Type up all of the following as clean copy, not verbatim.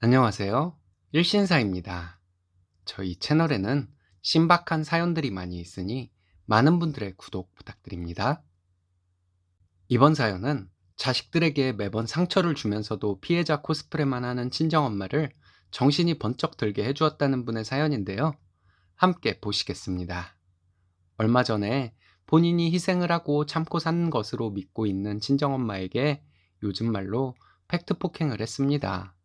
안녕하세요. 일신사입니다. 저희 채널에는 신박한 사연들이 많이 있으니 많은 분들의 구독 부탁드립니다. 이번 사연은 자식들에게 매번 상처를 주면서도 피해자 코스프레만 하는 친정엄마를 정신이 번쩍 들게 해주었다는 분의 사연인데요. 함께 보시겠습니다. 얼마 전에 본인이 희생을 하고 참고 사는 것으로 믿고 있는 친정엄마에게 요즘 말로 팩트 폭행을 했습니다.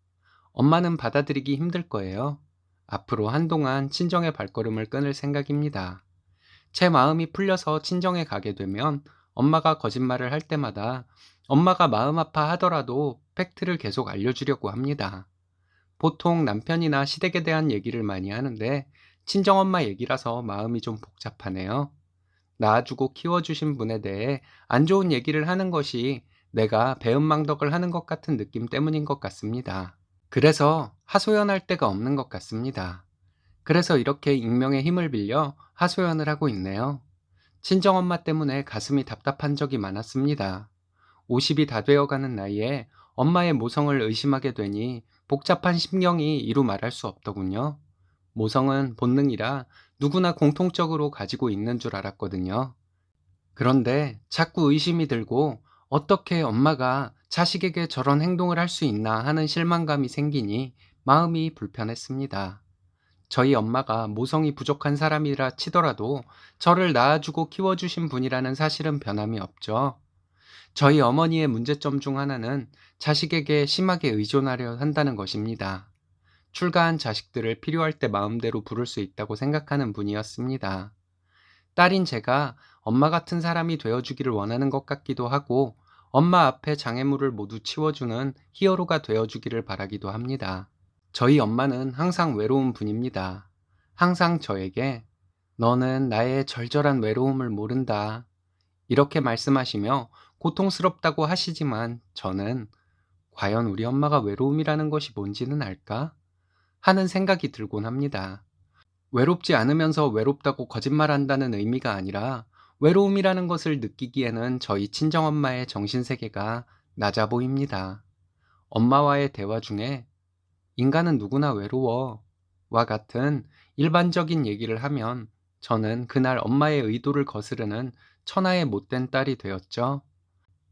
엄마는 받아들이기 힘들 거예요. 앞으로 한동안 친정의 발걸음을 끊을 생각입니다. 제 마음이 풀려서 친정에 가게 되면 엄마가 거짓말을 할 때마다 엄마가 마음 아파하더라도 팩트를 계속 알려주려고 합니다. 보통 남편이나 시댁에 대한 얘기를 많이 하는데 친정엄마 얘기라서 마음이 좀 복잡하네요. 낳아주고 키워주신 분에 대해 안 좋은 얘기를 하는 것이 내가 배은망덕을 하는 것 같은 느낌 때문인 것 같습니다. 그래서 하소연할 데가 없는 것 같습니다. 그래서 이렇게 익명의 힘을 빌려 하소연을 하고 있네요. 친정엄마 때문에 가슴이 답답한 적이 많았습니다. 50이 다 되어가는 나이에 엄마의 모성을 의심하게 되니 복잡한 심경이 이루 말할 수 없더군요. 모성은 본능이라 누구나 공통적으로 가지고 있는 줄 알았거든요. 그런데 자꾸 의심이 들고 어떻게 엄마가 자식에게 저런 행동을 할 수 있나 하는 실망감이 생기니 마음이 불편했습니다. 저희 엄마가 모성이 부족한 사람이라 치더라도 저를 낳아주고 키워주신 분이라는 사실은 변함이 없죠. 저희 어머니의 문제점 중 하나는 자식에게 심하게 의존하려 한다는 것입니다. 출가한 자식들을 필요할 때 마음대로 부를 수 있다고 생각하는 분이었습니다. 딸인 제가 엄마 같은 사람이 되어주기를 원하는 것 같기도 하고 엄마 앞에 장애물을 모두 치워주는 히어로가 되어주기를 바라기도 합니다. 저희 엄마는 항상 외로운 분입니다. 항상 저에게 너는 나의 절절한 외로움을 모른다. 이렇게 말씀하시며 고통스럽다고 하시지만 저는 과연 우리 엄마가 외로움이라는 것이 뭔지는 알까? 하는 생각이 들곤 합니다. 외롭지 않으면서 외롭다고 거짓말한다는 의미가 아니라 외로움이라는 것을 느끼기에는 저희 친정엄마의 정신세계가 낮아 보입니다. 엄마와의 대화 중에 인간은 누구나 외로워 와 같은 일반적인 얘기를 하면 저는 그날 엄마의 의도를 거스르는 천하의 못된 딸이 되었죠.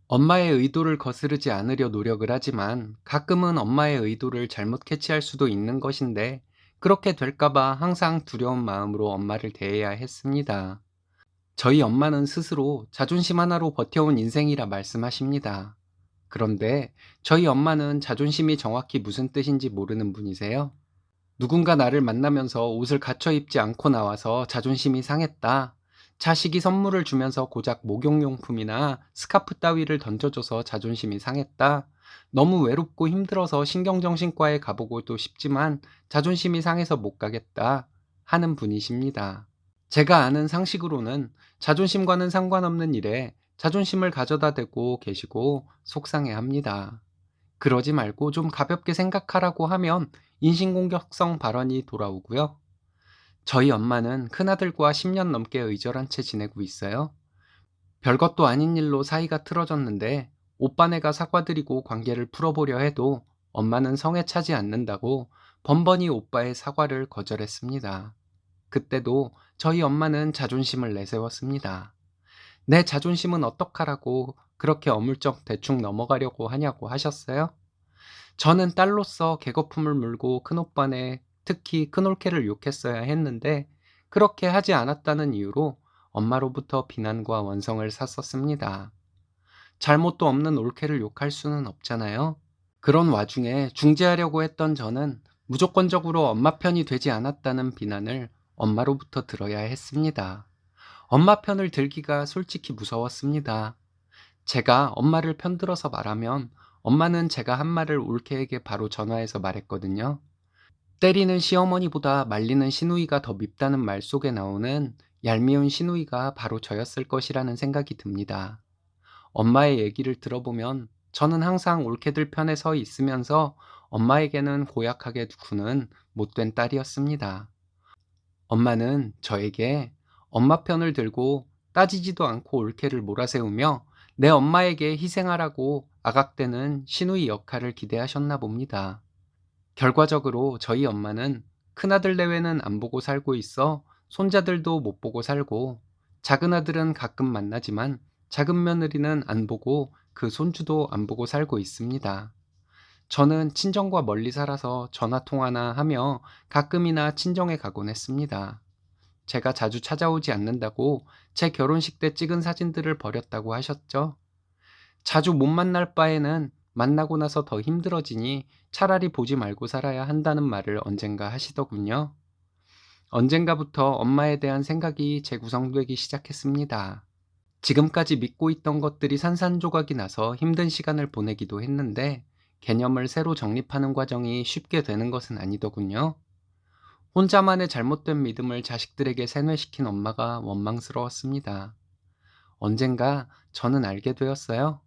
엄마의 의도를 거스르지 않으려 노력을 하지만 가끔은 엄마의 의도를 잘못 캐치할 수도 있는 것인데 그렇게 될까봐 항상 두려운 마음으로 엄마를 대해야 했습니다. 저희 엄마는 스스로 자존심 하나로 버텨온 인생이라 말씀하십니다. 그런데 저희 엄마는 자존심이 정확히 무슨 뜻인지 모르는 분이세요. 누군가 나를 만나면서 옷을 갖춰 입지 않고 나와서 자존심이 상했다. 자식이 선물을 주면서 고작 목욕용품이나 스카프 따위를 던져줘서 자존심이 상했다. 너무 외롭고 힘들어서 신경정신과에 가보고도 싶지만 자존심이 상해서 못 가겠다. 하는 분이십니다. 제가 아는 상식으로는 자존심과는 상관없는 일에 자존심을 가져다 대고 계시고 속상해합니다. 그러지 말고 좀 가볍게 생각하라고 하면 인신공격성 발언이 돌아오고요. 저희 엄마는 큰아들과 10년 넘게 의절한 채 지내고 있어요. 별것도 아닌 일로 사이가 틀어졌는데 오빠네가 사과드리고 관계를 풀어보려 해도 엄마는 성에 차지 않는다고 번번이 오빠의 사과를 거절했습니다. 그때도 저희 엄마는 자존심을 내세웠습니다. 내 자존심은 어떡하라고 그렇게 어물쩍 대충 넘어가려고 하냐고 하셨어요? 저는 딸로서 개거품을 물고 큰오빠네 특히 큰올케를 욕했어야 했는데 그렇게 하지 않았다는 이유로 엄마로부터 비난과 원성을 샀었습니다. 잘못도 없는 올케를 욕할 수는 없잖아요. 그런 와중에 중재하려고 했던 저는 무조건적으로 엄마 편이 되지 않았다는 비난을 엄마로부터 들어야 했습니다. 엄마 편을 들기가 솔직히 무서웠습니다. 제가 엄마를 편들어서 말하면 엄마는 제가 한 말을 올케에게 바로 전화해서 말했거든요. 때리는 시어머니보다 말리는 시누이가 더 밉다는 말 속에 나오는 얄미운 시누이가 바로 저였을 것이라는 생각이 듭니다. 엄마의 얘기를 들어보면 저는 항상 올케들 편에 서 있으면서 엄마에게는 고약하게 구는 못된 딸이었습니다. 엄마는 저에게 엄마 편을 들고 따지지도 않고 올케를 몰아세우며 내 엄마에게 희생하라고 아각대는 시누이 역할을 기대하셨나 봅니다. 결과적으로 저희 엄마는 큰아들 내외는 안 보고 살고 있어 손자들도 못 보고 살고, 작은 아들은 가끔 만나지만 작은 며느리는 안 보고 그 손주도 안 보고 살고 있습니다. 저는 친정과 멀리 살아서 전화 통화나 하며 가끔이나 친정에 가곤 했습니다. 제가 자주 찾아오지 않는다고 제 결혼식 때 찍은 사진들을 버렸다고 하셨죠? 자주 못 만날 바에는 만나고 나서 더 힘들어지니 차라리 보지 말고 살아야 한다는 말을 언젠가 하시더군요. 언젠가부터 엄마에 대한 생각이 재구성되기 시작했습니다. 지금까지 믿고 있던 것들이 산산조각이 나서 힘든 시간을 보내기도 했는데, 개념을 새로 정립하는 과정이 쉽게 되는 것은 아니더군요. 혼자만의 잘못된 믿음을 자식들에게 세뇌시킨 엄마가 원망스러웠습니다. 언젠가 저는 알게 되었어요.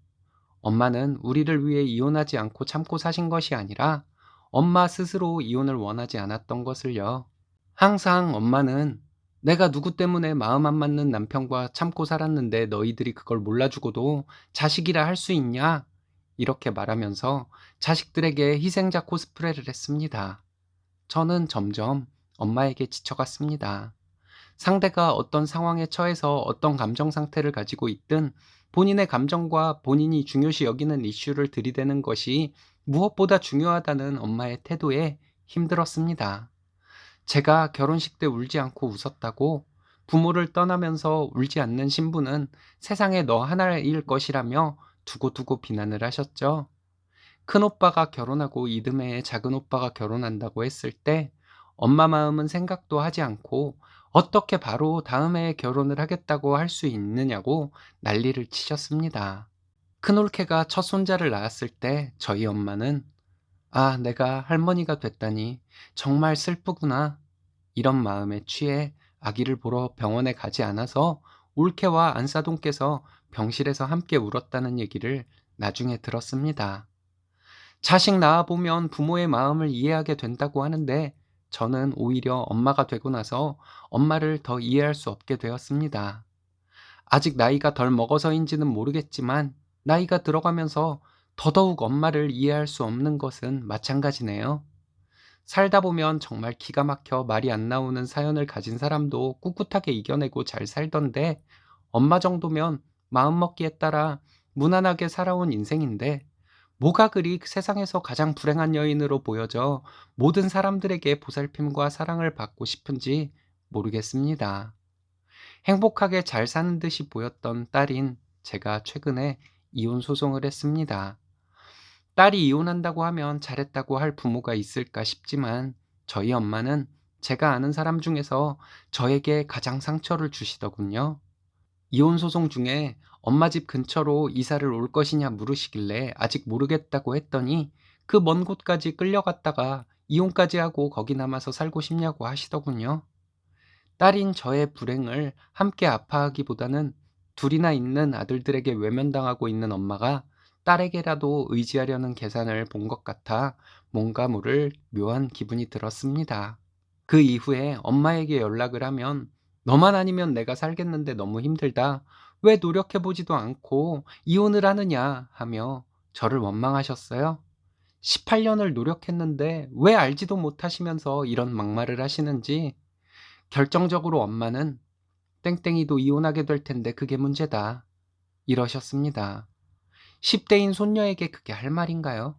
엄마는 우리를 위해 이혼하지 않고 참고 사신 것이 아니라 엄마 스스로 이혼을 원하지 않았던 것을요. 항상 엄마는 내가 누구 때문에 마음 안 맞는 남편과 참고 살았는데 너희들이 그걸 몰라주고도 자식이라 할 수 있냐? 이렇게 말하면서 자식들에게 희생자 코스프레를 했습니다. 저는 점점 엄마에게 지쳐갔습니다. 상대가 어떤 상황에 처해서 어떤 감정 상태를 가지고 있든 본인의 감정과 본인이 중요시 여기는 이슈를 들이대는 것이 무엇보다 중요하다는 엄마의 태도에 힘들었습니다. 제가 결혼식 때 울지 않고 웃었다고, 부모를 떠나면서 울지 않는 신부는 세상에 너 하나일 것이라며 두고두고 비난을 하셨죠. 큰오빠가 결혼하고 이듬해에 작은오빠가 결혼한다고 했을 때 엄마 마음은 생각도 하지 않고 어떻게 바로 다음 해에 결혼을 하겠다고 할 수 있느냐고 난리를 치셨습니다. 큰올케가 첫 손자를 낳았을 때 저희 엄마는 아, 내가 할머니가 됐다니 정말 슬프구나, 이런 마음에 취해 아기를 보러 병원에 가지 않아서 올케와 안사돈께서 병실에서 함께 울었다는 얘기를 나중에 들었습니다. 자식 낳아보면 부모의 마음을 이해하게 된다고 하는데, 저는 오히려 엄마가 되고 나서 엄마를 더 이해할 수 없게 되었습니다. 아직 나이가 덜 먹어서인지는 모르겠지만 나이가 들어가면서 더더욱 엄마를 이해할 수 없는 것은 마찬가지네요. 살다 보면 정말 기가 막혀 말이 안 나오는 사연을 가진 사람도 꿋꿋하게 이겨내고 잘 살던데, 엄마 정도면 마음먹기에 따라 무난하게 살아온 인생인데 뭐가 그리 세상에서 가장 불행한 여인으로 보여져 모든 사람들에게 보살핌과 사랑을 받고 싶은지 모르겠습니다. 행복하게 잘 사는 듯이 보였던 딸인 제가 최근에 이혼 소송을 했습니다. 딸이 이혼한다고 하면 잘했다고 할 부모가 있을까 싶지만 저희 엄마는 제가 아는 사람 중에서 저에게 가장 상처를 주시더군요. 이혼 소송 중에 엄마 집 근처로 이사를 올 것이냐 물으시길래 아직 모르겠다고 했더니 그 먼 곳까지 끌려갔다가 이혼까지 하고 거기 남아서 살고 싶냐고 하시더군요. 딸인 저의 불행을 함께 아파하기보다는 둘이나 있는 아들들에게 외면당하고 있는 엄마가 딸에게라도 의지하려는 계산을 본 것 같아 뭔가 모를 묘한 기분이 들었습니다. 그 이후에 엄마에게 연락을 하면 너만 아니면 내가 살겠는데 너무 힘들다, 왜 노력해보지도 않고 이혼을 하느냐 하며 저를 원망하셨어요. 18년을 노력했는데 왜 알지도 못하시면서 이런 막말을 하시는지. 결정적으로 엄마는 땡땡이도 이혼하게 될 텐데 그게 문제다, 이러셨습니다. 10대인 손녀에게 그게 할 말인가요?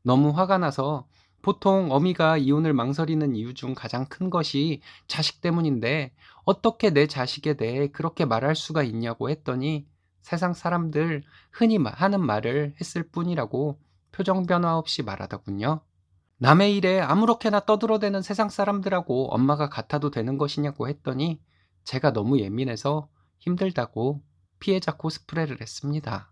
너무 화가 나서 보통 어미가 이혼을 망설이는 이유 중 가장 큰 것이 자식 때문인데 어떻게 내 자식에 대해 그렇게 말할 수가 있냐고 했더니 세상 사람들 흔히 하는 말을 했을 뿐이라고 표정 변화 없이 말하더군요. 남의 일에 아무렇게나 떠들어대는 세상 사람들하고 엄마가 같아도 되는 것이냐고 했더니 제가 너무 예민해서 힘들다고 피해자 코스프레를 했습니다.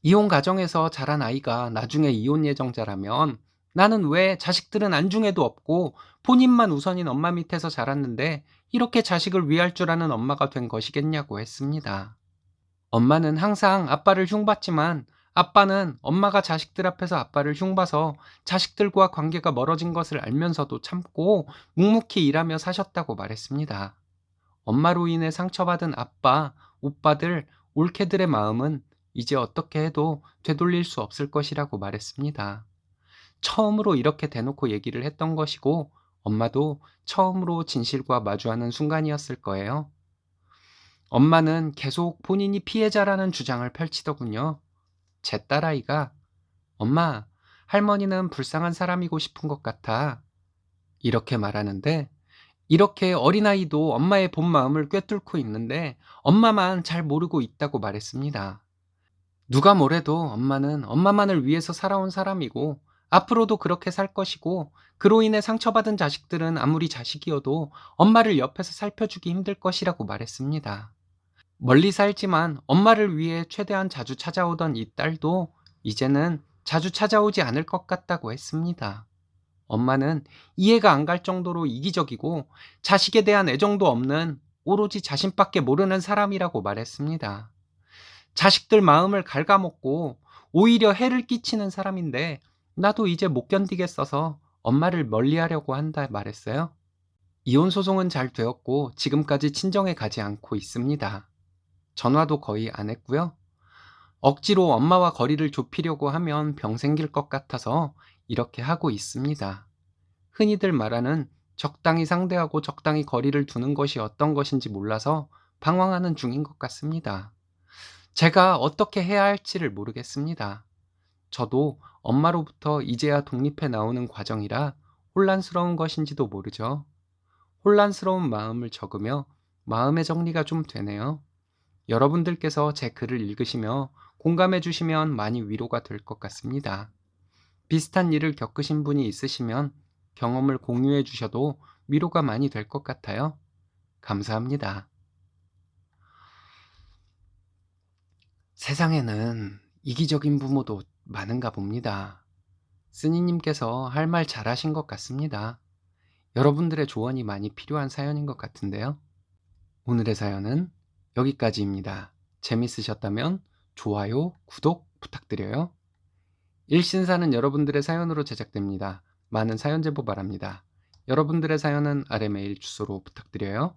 이혼 가정에서 자란 아이가 나중에 이혼 예정자라면 나는 왜 자식들은 안중에도 없고 본인만 우선인 엄마 밑에서 자랐는데 이렇게 자식을 위할 줄 아는 엄마가 된 것이겠냐고 했습니다. 엄마는 항상 아빠를 흉봤지만 아빠는 엄마가 자식들 앞에서 아빠를 흉봐서 자식들과 관계가 멀어진 것을 알면서도 참고 묵묵히 일하며 사셨다고 말했습니다. 엄마로 인해 상처받은 아빠, 오빠들, 올케들의 마음은 이제 어떻게 해도 되돌릴 수 없을 것이라고 말했습니다. 처음으로 이렇게 대놓고 얘기를 했던 것이고 엄마도 처음으로 진실과 마주하는 순간이었을 거예요. 엄마는 계속 본인이 피해자라는 주장을 펼치더군요. 제 딸아이가 엄마, 할머니는 불쌍한 사람이고 싶은 것 같아. 이렇게 말하는데 이렇게 어린아이도 엄마의 본 마음을 꿰뚫고 있는데 엄마만 잘 모르고 있다고 말했습니다. 누가 뭐래도 엄마는 엄마만을 위해서 살아온 사람이고 앞으로도 그렇게 살 것이고 그로 인해 상처받은 자식들은 아무리 자식이어도 엄마를 옆에서 살펴주기 힘들 것이라고 말했습니다. 멀리 살지만 엄마를 위해 최대한 자주 찾아오던 이 딸도 이제는 자주 찾아오지 않을 것 같다고 했습니다. 엄마는 이해가 안 갈 정도로 이기적이고 자식에 대한 애정도 없는 오로지 자신밖에 모르는 사람이라고 말했습니다. 자식들 마음을 갉아먹고 오히려 해를 끼치는 사람인데 나도 이제 못 견디겠어서 엄마를 멀리하려고 한다 말했어요. 이혼 소송은 잘 되었고 지금까지 친정에 가지 않고 있습니다. 전화도 거의 안 했고요. 억지로 엄마와 거리를 좁히려고 하면 병 생길 것 같아서 이렇게 하고 있습니다. 흔히들 말하는 적당히 상대하고 적당히 거리를 두는 것이 어떤 것인지 몰라서 방황하는 중인 것 같습니다. 제가 어떻게 해야 할지를 모르겠습니다. 저도 엄마로부터 이제야 독립해 나오는 과정이라 혼란스러운 것인지도 모르죠. 혼란스러운 마음을 적으며 마음의 정리가 좀 되네요. 여러분들께서 제 글을 읽으시며 공감해 주시면 많이 위로가 될 것 같습니다. 비슷한 일을 겪으신 분이 있으시면 경험을 공유해 주셔도 위로가 많이 될 것 같아요. 감사합니다. 세상에는 이기적인 부모도 많은가 봅니다. 스니님께서 할 말 잘하신 것 같습니다. 여러분들의 조언이 많이 필요한 사연인 것 같은데요. 오늘의 사연은 여기까지입니다. 재밌으셨다면 좋아요, 구독 부탁드려요. 일신사는 여러분들의 사연으로 제작됩니다. 많은 사연 제보 바랍니다. 여러분들의 사연은 아래 메일 주소로 부탁드려요.